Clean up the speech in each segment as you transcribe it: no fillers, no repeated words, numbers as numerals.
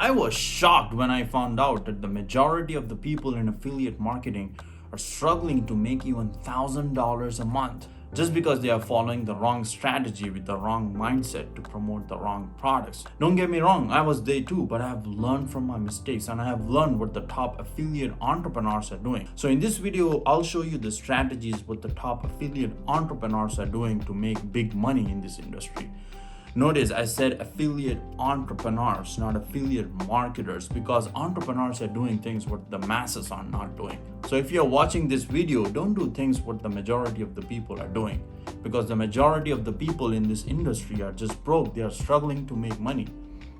I was shocked when I found out that the majority of the people in affiliate marketing are struggling to make even $1,000 a month just because they are following the wrong strategy with the wrong mindset to promote the wrong products. Don't get me wrong, I was there too, but I have learned from my mistakes and I have learned what the top affiliate entrepreneurs are doing. So in this video, I'll show you the strategies what the top affiliate entrepreneurs are doing to make big money in this industry. Notice I said affiliate entrepreneurs, not affiliate marketers, because entrepreneurs are doing things what the masses are not doing. So if you're watching this video, don't do things what the majority of the people are doing, because the majority of the people in this industry are just broke. They are struggling to make money.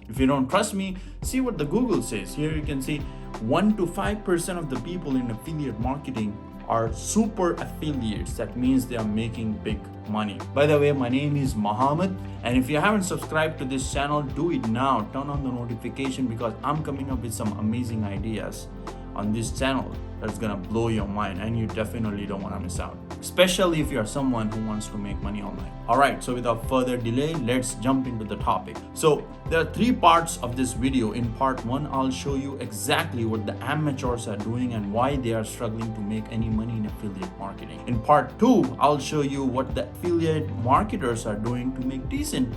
If you don't trust me, see what the Google says. Here you can see 1 to 5% of the people in affiliate marketing are super affiliates. That means they are making big money. By the way, my name is Mohammed, and if you haven't subscribed to this channel, do it now. Turn on the notification because I'm coming up with some amazing ideas on this channel that's gonna blow your mind, and you definitely don't want to miss out, especially if you're someone who wants to make money online. All right, so without further delay, let's jump into the topic. So there are 3 parts of this video. In part 1, I'll show you exactly what the amateurs are doing and why they are struggling to make any money in affiliate marketing. In part 2, I'll show you what the affiliate marketers are doing to make decent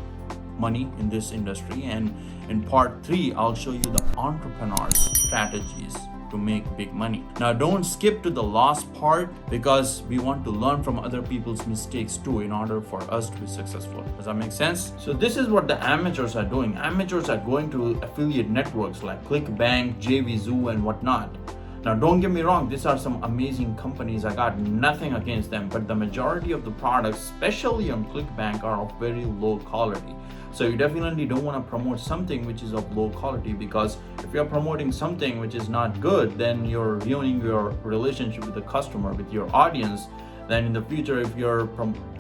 money in this industry, and in part 3, I'll show you the entrepreneurs' strategies to make big money. Now don't skip to the last part because we want to learn from other people's mistakes too in order for us to be successful. Does that make sense? So this is what the amateurs are doing. Amateurs are going to affiliate networks like Clickbank, JVZoo and whatnot. Now don't get me wrong, these are some amazing companies. I got nothing against them, but the majority of the products, especially on Clickbank, are of very low quality. So you definitely don't want to promote something which is of low quality, because if you're promoting something which is not good, then you're ruining your relationship with the customer, with your audience. Then in the future, if you're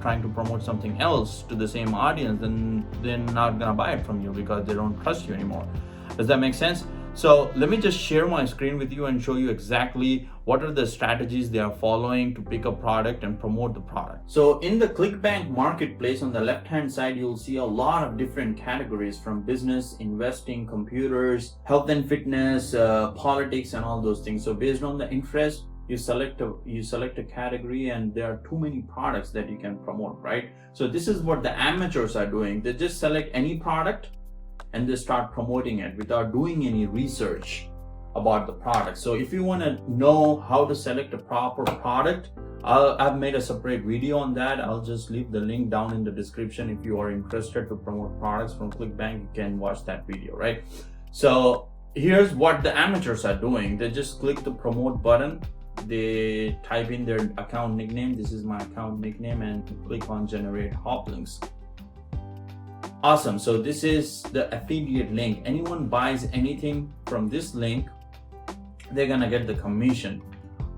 trying to promote something else to the same audience, then they're not gonna buy it from you because they don't trust you anymore. Does that make sense? So let me just share my screen with you and show you exactly what are the strategies they are following to pick a product and promote the product. So in the Clickbank marketplace, on the left hand side, you'll see a lot of different categories, from business, investing, computers, health and fitness, politics and all those things. So based on the interest, you select a category, and there are too many products that you can promote, right? So this is what the amateurs are doing. They just select any product and they start promoting it without doing any research about the product. So if you want to know how to select a proper product, I've made a separate video on that. I'll just leave the link down in the description. If you are interested to promote products from Clickbank, you can watch that video, right? So here's what the amateurs are doing. They just click the promote button. They type in their account nickname. This is my account nickname, and click on generate hop links. Awesome. So this is the affiliate link. Anyone buys anything from this link, they're gonna get the commission.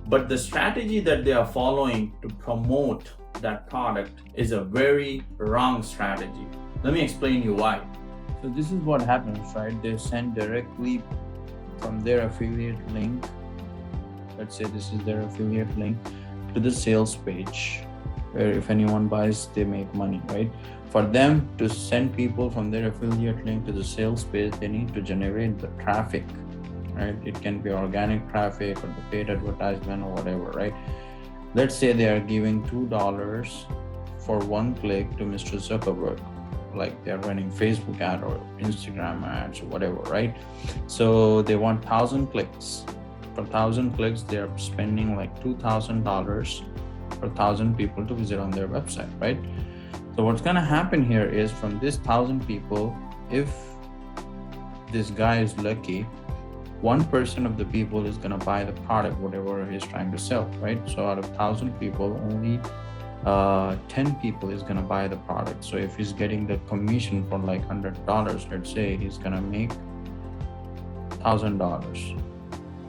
But the strategy that they are following to promote that product is a very wrong strategy. Let me explain you why. So this is what happens, right? They send directly from their affiliate link. Let's say this is their affiliate link to the sales page, where if anyone buys, they make money, right? For them to send people from their affiliate link to the sales page, they need to generate the traffic, right? It can be organic traffic or the paid advertisement or whatever, right? Let's say they are giving $2 for 1 click to Mr. Zuckerberg, like they're running Facebook ad or Instagram ads or whatever, right? So they want 1,000 clicks. For 1,000 clicks, they're spending like $2,000 for 1,000 people to visit on their website, right? So what's gonna happen here is, from this 1,000 people, if this guy is lucky, 1% of the people is gonna buy the product, whatever he's trying to sell, right? So out of 1,000 people, only 10 people is gonna buy the product. So if he's getting the commission for like $100, let's say, he's gonna make $1,000.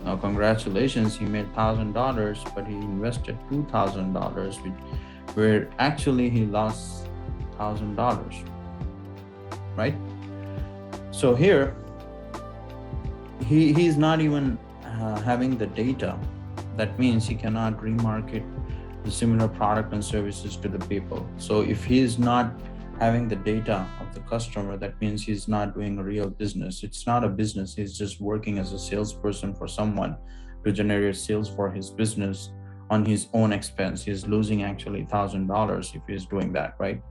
Now, congratulations, he made $1,000, but he invested $2,000, where actually he lost $1,000, right? So here, he's not even having the data. That means he cannot remarket the similar product and services to the people. So if he is not having the data of the customer, that means he's not doing a real business. It's not a business. He's just working as a salesperson for someone to generate sales for his business on his own expense. He's losing actually $1,000 if he's doing that, right?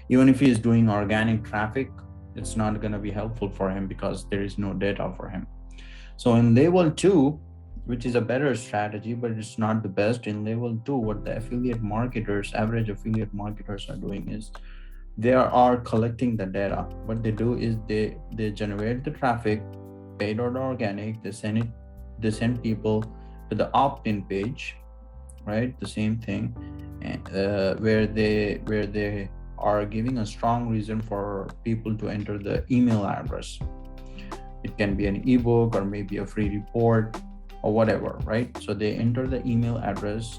Even if he's doing organic traffic, it's not going to be helpful for him because there is no data for him. So in level 2, which is a better strategy, but it's not the best. In level 2, what the average affiliate marketers are doing is they are collecting the data. What they do is they generate the traffic, paid or organic. They send people to the opt-in page, right? The same thing, where they are giving a strong reason for people to enter the email address. It can be an ebook or maybe a free report or whatever, right? So they enter the email address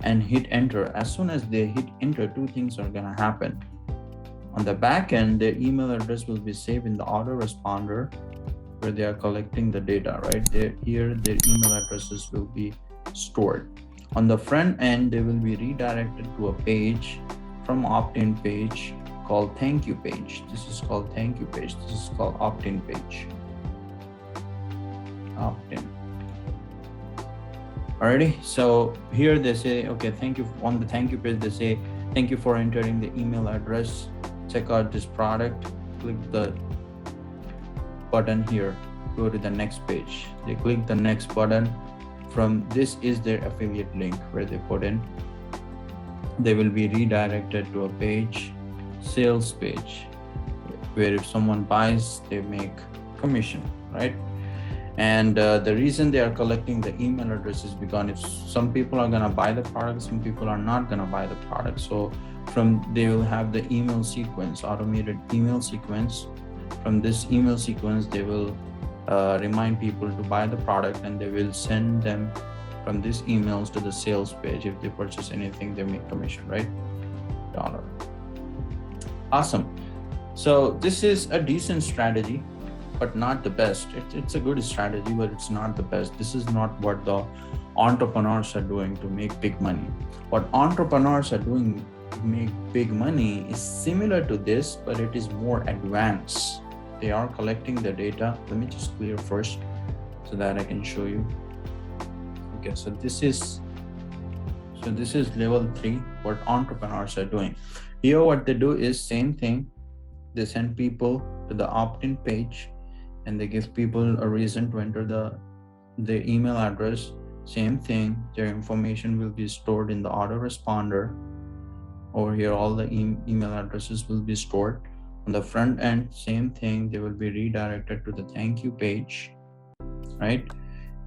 and hit enter. As soon as they hit enter, two things are gonna happen. On the back end, their email address will be saved in the autoresponder where they are collecting the data, right? Here, their email addresses will be stored. On the front end, they will be redirected to a page from opt-in page called thank you page. This is called thank you page. This is called opt-in page. Opt-in. Alrighty, so here they say, okay, thank you. On the thank you page, they say, thank you for entering the email address. Check out this product. Click the button here, go to the next page. They click the next button. From this is their affiliate link where they put in. They will be redirected to a page, sales page, where if someone buys, they make commission, right? And the reason they are collecting the email address is because if some people are gonna buy the product, some people are not gonna buy the product. So they will have the email sequence, automated email sequence. From this email sequence, they will remind people to buy the product, and they will send them from these emails to the sales page. If they purchase anything, they make commission, right? $1. Awesome. So this is a decent strategy, but not the best. It's a good strategy, but it's not the best. This is not what the entrepreneurs are doing to make big money. What entrepreneurs are doing to make big money is similar to this, but it is more advanced. They are collecting the data. Let me just clear first so that I can show you. Okay, so this is level 3, what entrepreneurs are doing. Here what they do is same thing. They send people to the opt-in page and they give people a reason to enter the email address. Same thing, their information will be stored in the autoresponder. Over here, all the email addresses will be stored. On the front end, same thing, they will be redirected to the thank you page, right?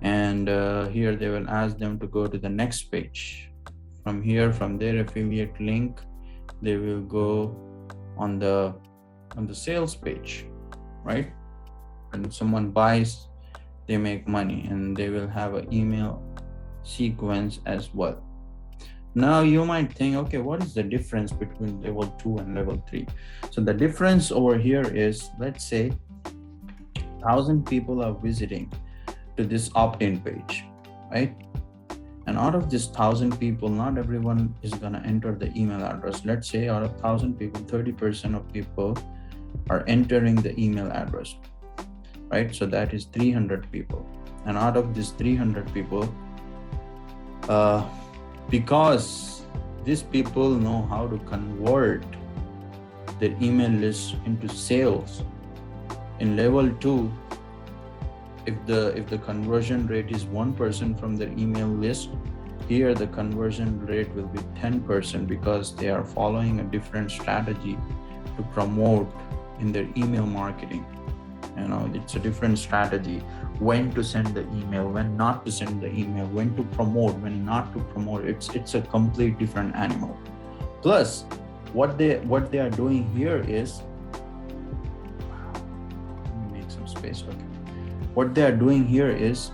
And here they will ask them to go to the next page. From here, from their affiliate link, they will go on the sales page, right? When someone buys, they make money, and they will have an email sequence as well. Now you might think, okay, what is the difference between level 2 and level 3? So the difference over here is, let's say 1,000 people are visiting to this opt-in page, right? And out of this 1,000 people, not everyone is gonna enter the email address. Let's say out of 1,000 people, 30% of people are entering the email address, right? So that is 300 people. And out of these 300 people, because these people know how to convert their email list into sales, in level 2, if the conversion rate is 1% from their email list, here the conversion rate will be 10% because they are following a different strategy to promote in their email marketing. You know, it's a different strategy. When to send the email, when not to send the email, when to promote, when not to promote. It's a complete different animal. Plus, what they are doing here is, let me make some space. Okay. What they are doing here is,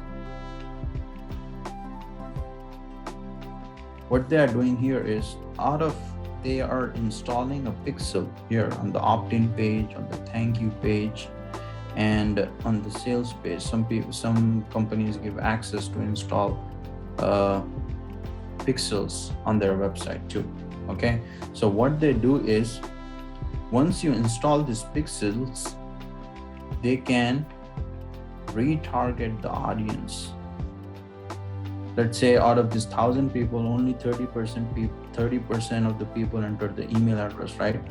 they are installing a pixel here on the opt-in page, on the thank you page, and on the sales page. Some companies give access to install pixels on their website too. Okay, so what they do is Once you install these pixels, they can retarget the audience. Let's say out of this 1,000 people, only 30% of the people entered the email address, right?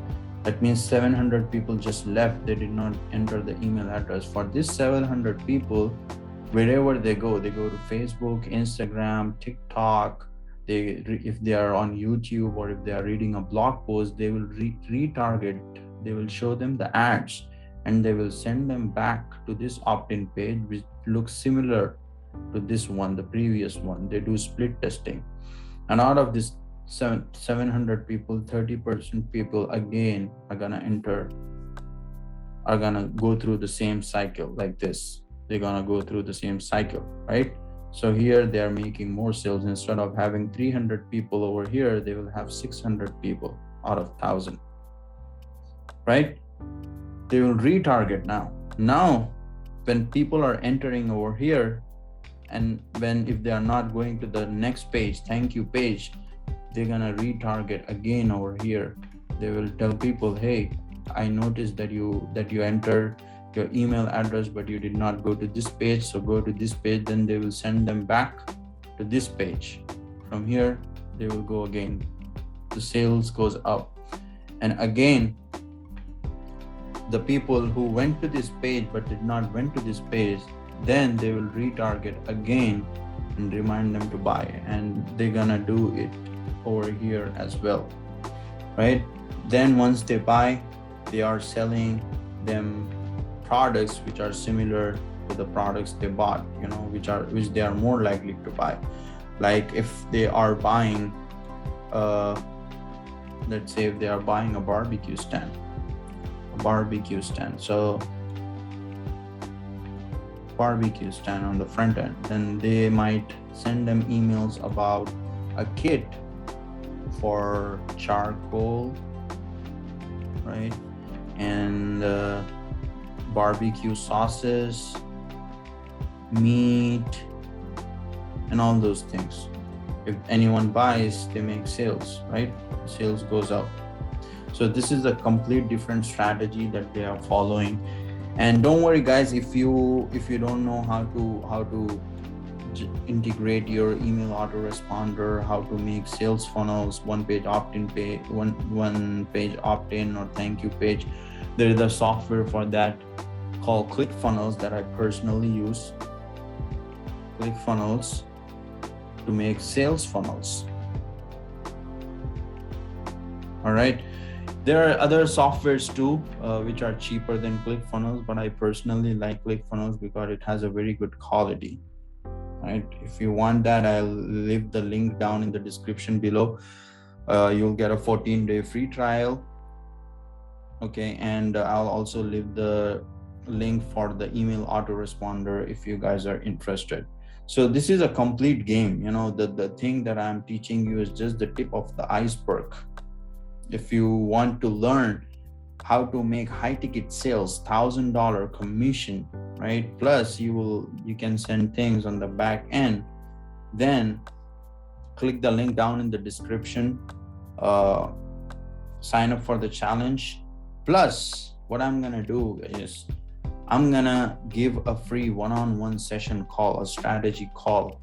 That means 700 people just left. They did not enter the email address. For this 700 people, wherever they go to Facebook, Instagram, TikTok, if they are on YouTube, or if they are reading a blog post, they will retarget. They will show them the ads, and they will send them back to this opt-in page, which looks similar to this one, the previous one. They do split testing, and out of this 700 people, 30% people again are gonna go through the same cycle like this. They're gonna go through the same cycle, right? So here they are making more sales. Instead of having 300 people over here, they will have 600 people out of 1,000, right? They will retarget now. Now, when people are entering over here, and if they are not going to the next page, thank you page, they're gonna retarget again over here. They will tell people, hey, I noticed that you entered your email address, but you did not go to this page, so go to this page. Then they will send them back to this page. From here, they will go again. The sales goes up. And again, the people who went to this page but did not went to this page, then they will retarget again and remind them to buy. And they're gonna do it over here as well, right? Then once they buy, they are selling them products which are similar to the products they bought, which they are more likely to buy. Like if they are buying, let's say if they are buying a barbecue stand. So barbecue stand on the front end, then they might send them emails about a kit for charcoal, right? And barbecue sauces, meat, and all those things. If anyone buys, they make sales, right? Sales goes up. So this is a complete different strategy that they are following. And don't worry guys, if you don't know how to integrate your email autoresponder, how to make sales funnels, one page opt-in page, one page opt-in or thank you page, there is a software for that called ClickFunnels that I personally use. ClickFunnels to make sales funnels. All right. There are other softwares too, which are cheaper than ClickFunnels, but I personally like ClickFunnels because it has a very good quality. Right? If you want that, I'll leave the link down in the description below. You'll get a 14-day free trial. Okay, and I'll also leave the link for the email autoresponder if you guys are interested. So this is a complete game. The thing that I'm teaching you is just the tip of the iceberg. If you want to learn how to make high ticket sales, $1,000 commission, right? Plus you can send things on the back end, then click the link down in the description, sign up for the challenge. Plus what I'm gonna do is I'm gonna give a free one-on-one session call, a strategy call,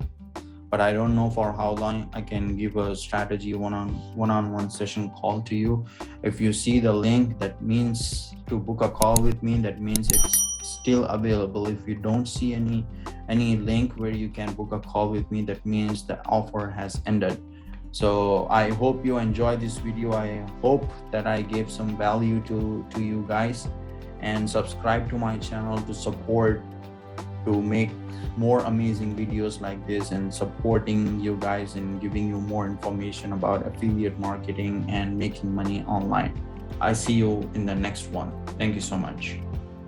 but I don't know for how long I can give a strategy one-on-one session call to you. If you see the link, that means to book a call with me, that means it's still available. If you don't see any link where you can book a call with me, that means the offer has ended. So I hope you enjoyed this video. I hope that I gave some value to you guys, and subscribe to my channel to make more amazing videos like this and supporting you guys and giving you more information about affiliate marketing and making money online. I see you in the next one. Thank you so much.